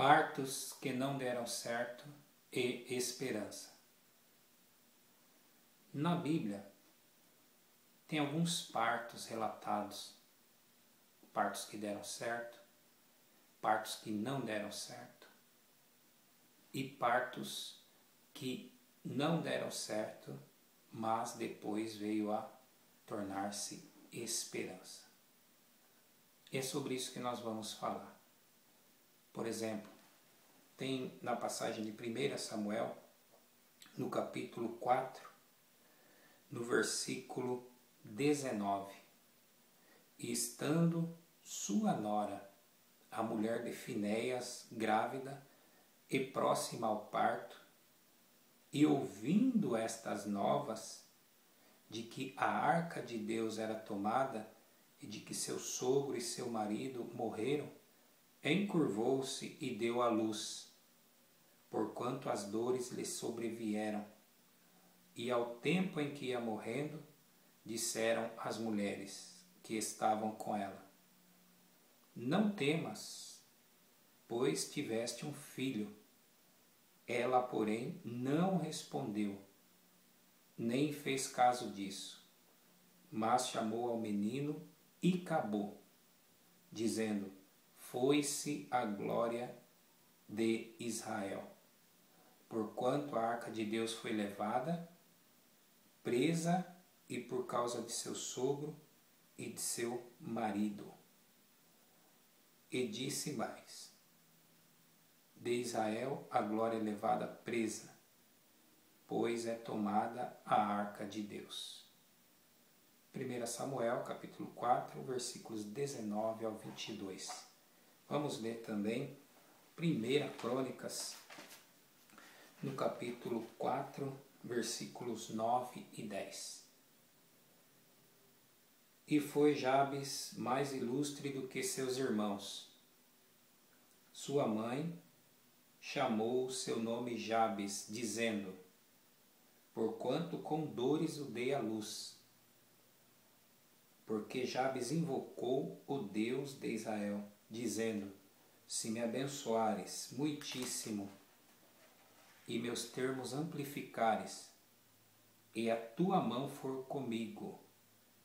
Partos que não deram certo e esperança. Na Bíblia, tem alguns partos relatados. Partos que deram certo, partos que não deram certo e partos que não deram certo, mas depois veio a tornar-se esperança. É sobre isso que nós vamos falar. Por exemplo, tem na passagem de 1 Samuel, no capítulo 4, no versículo 19. E estando sua nora, a mulher de Finéias, grávida e próxima ao parto, e ouvindo estas novas, de que a arca de Deus era tomada e de que seu sogro e seu marido morreram, encurvou-se e deu à luz, porquanto as dores lhe sobrevieram. E ao tempo em que ia morrendo, disseram as mulheres que estavam com ela: Não temas, pois tiveste um filho. Ela, porém, não respondeu, nem fez caso disso, mas chamou ao menino Icabô, dizendo: Foi-se a glória de Israel, porquanto a arca de Deus foi levada, presa, e por causa de seu sogro e de seu marido. E disse mais: De Israel a glória é levada presa, pois é tomada a arca de Deus. 1 Samuel, capítulo 4, versículos 19 ao 22. Vamos ler também 1 Crônicas, no capítulo 4, versículos 9 e 10. E foi Jabes mais ilustre do que seus irmãos. Sua mãe chamou seu nome Jabes, dizendo: Porquanto com dores o dei à luz. Porque Jabes invocou o Deus de Israel, dizendo: Se me abençoares muitíssimo, e meus termos amplificares, e a tua mão for comigo,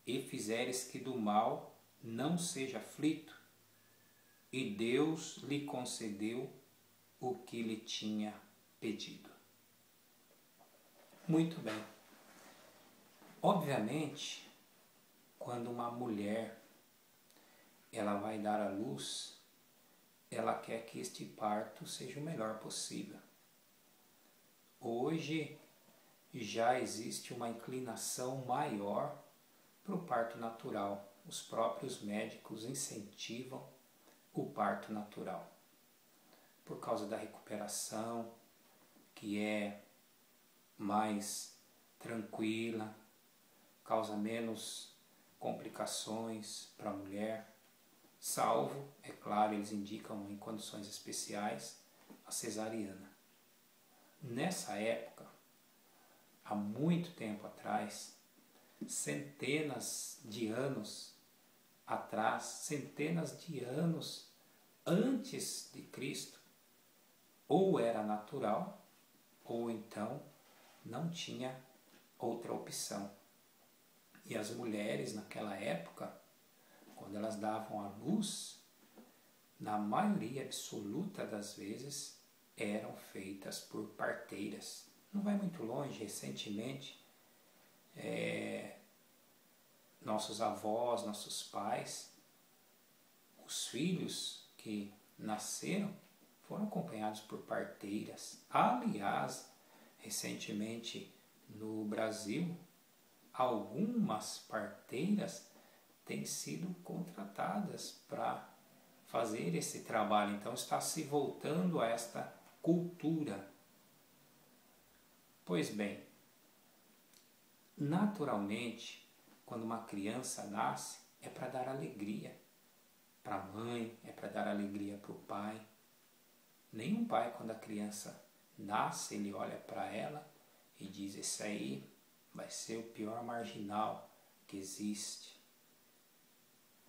e fizeres que do mal não seja aflito, e Deus lhe concedeu o que lhe tinha pedido. Muito bem. Obviamente, quando uma mulher ela vai dar à luz, ela quer que este parto seja o melhor possível. Hoje já existe uma inclinação maior para o parto natural. Os próprios médicos incentivam o parto natural, por causa da recuperação, que é mais tranquila, causa menos complicações para a mulher, salvo, é claro, eles indicam em condições especiais, a cesariana. Nessa época, há muito tempo atrás, centenas de anos atrás, centenas de anos antes de Cristo, ou era natural, ou então não tinha outra opção. E as mulheres naquela época, quando elas davam à luz, na maioria absoluta das vezes, eram feitas por parteiras. Não vai muito longe, recentemente, nossos avós, nossos pais, os filhos que nasceram foram acompanhados por parteiras. Aliás, recentemente no Brasil, algumas parteiras têm sido contratadas para fazer esse trabalho. Então está se voltando a esta cultura. Pois bem, naturalmente, quando uma criança nasce, é para dar alegria para a mãe, é para dar alegria para o pai. Nenhum pai, quando a criança nasce, ele olha para ela e diz: esse aí vai ser o pior marginal que existe.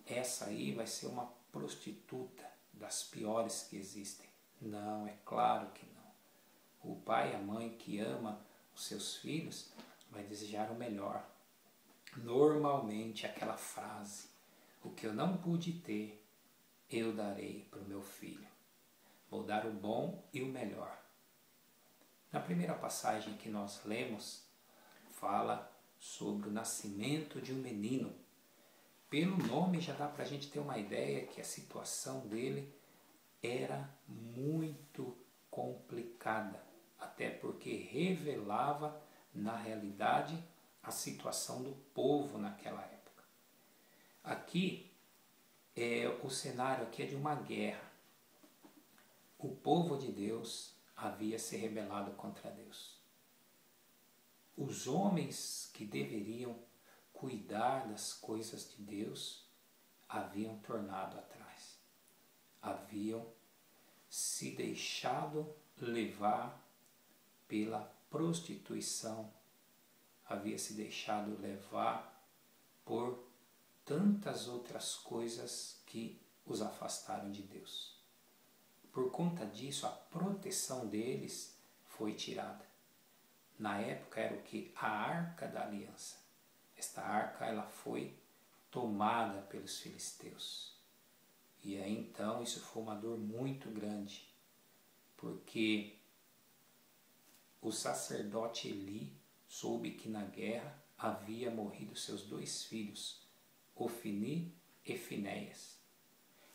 Essa aí vai ser uma prostituta das piores que existem. Não, é claro que não. O pai e a mãe que ama os seus filhos vai desejar o melhor. Normalmente aquela frase, o que eu não pude ter, eu darei para o meu filho. Vou dar o bom e o melhor. Na primeira passagem que nós lemos, fala sobre o nascimento de um menino. Pelo nome já dá para a gente ter uma ideia que a situação dele era muito complicada, até porque revelava na realidade a situação do povo naquela época. Aqui, o cenário aqui é de uma guerra. O povo de Deus havia se rebelado contra Deus. Os homens que deveriam cuidar das coisas de Deus haviam tornado atrás. Haviam se deixado levar pela prostituição, havia se deixado levar por tantas outras coisas que os afastaram de Deus. Por conta disso, a proteção deles foi tirada. Na época era o que? A Arca da Aliança. Esta arca ela foi tomada pelos filisteus. E aí então isso foi uma dor muito grande, porque o sacerdote Eli soube que na guerra havia morrido seus 2 filhos, Ofni e Finéias.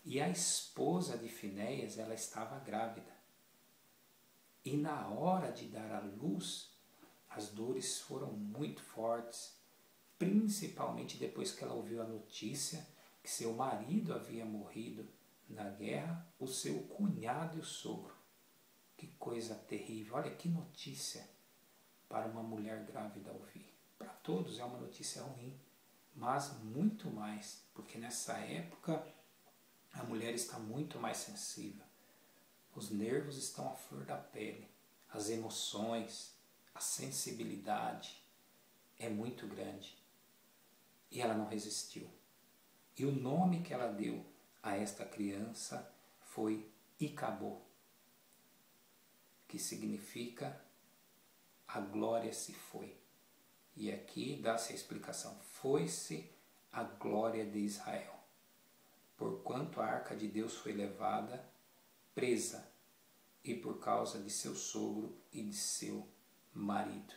E a esposa de Finéias, ela estava grávida. E na hora de dar à luz, as dores foram muito fortes, principalmente depois que ela ouviu a notícia que seu marido havia morrido na guerra, o seu cunhado e o sogro. Que coisa terrível, olha que notícia para uma mulher grávida ouvir. Para todos é uma notícia ruim, mas muito mais, porque nessa época a mulher está muito mais sensível. Os nervos estão à flor da pele, as emoções, a sensibilidade é muito grande. E ela não resistiu. E o nome que ela deu a esta criança foi Icabô, que significa a glória se foi. E aqui dá-se a explicação, foi-se a glória de Israel, porquanto a arca de Deus foi levada presa, e por causa de seu sogro e de seu marido.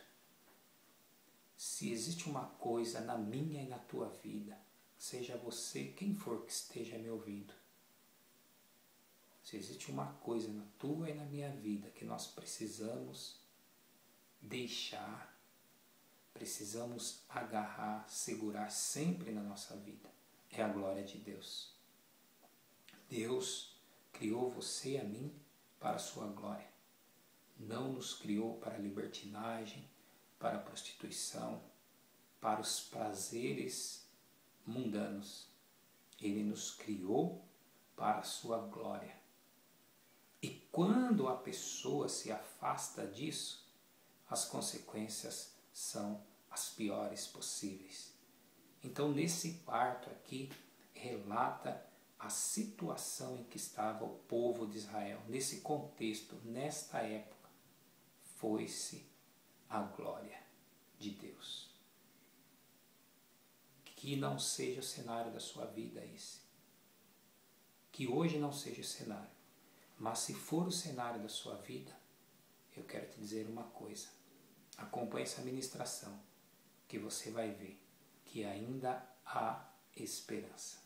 Se existe uma coisa na minha e na tua vida, seja você quem for que esteja me ouvindo, se existe uma coisa na tua e na minha vida que nós precisamos deixar, precisamos agarrar, segurar sempre na nossa vida, é a glória de Deus. Deus criou você e a mim para a sua glória. Não nos criou para a libertinagem, para a prostituição, para os prazeres mundanos. Ele nos criou para a sua glória. E quando a pessoa se afasta disso, as consequências são as piores possíveis. Então, nesse parto aqui, relata a situação em que estava o povo de Israel. Nesse contexto, nesta época, foi-se a glória de Deus. Que não seja o cenário da sua vida esse. Que hoje não seja o cenário. Mas se for o cenário da sua vida, eu quero te dizer uma coisa. Acompanhe essa ministração, que você vai ver que ainda há esperança.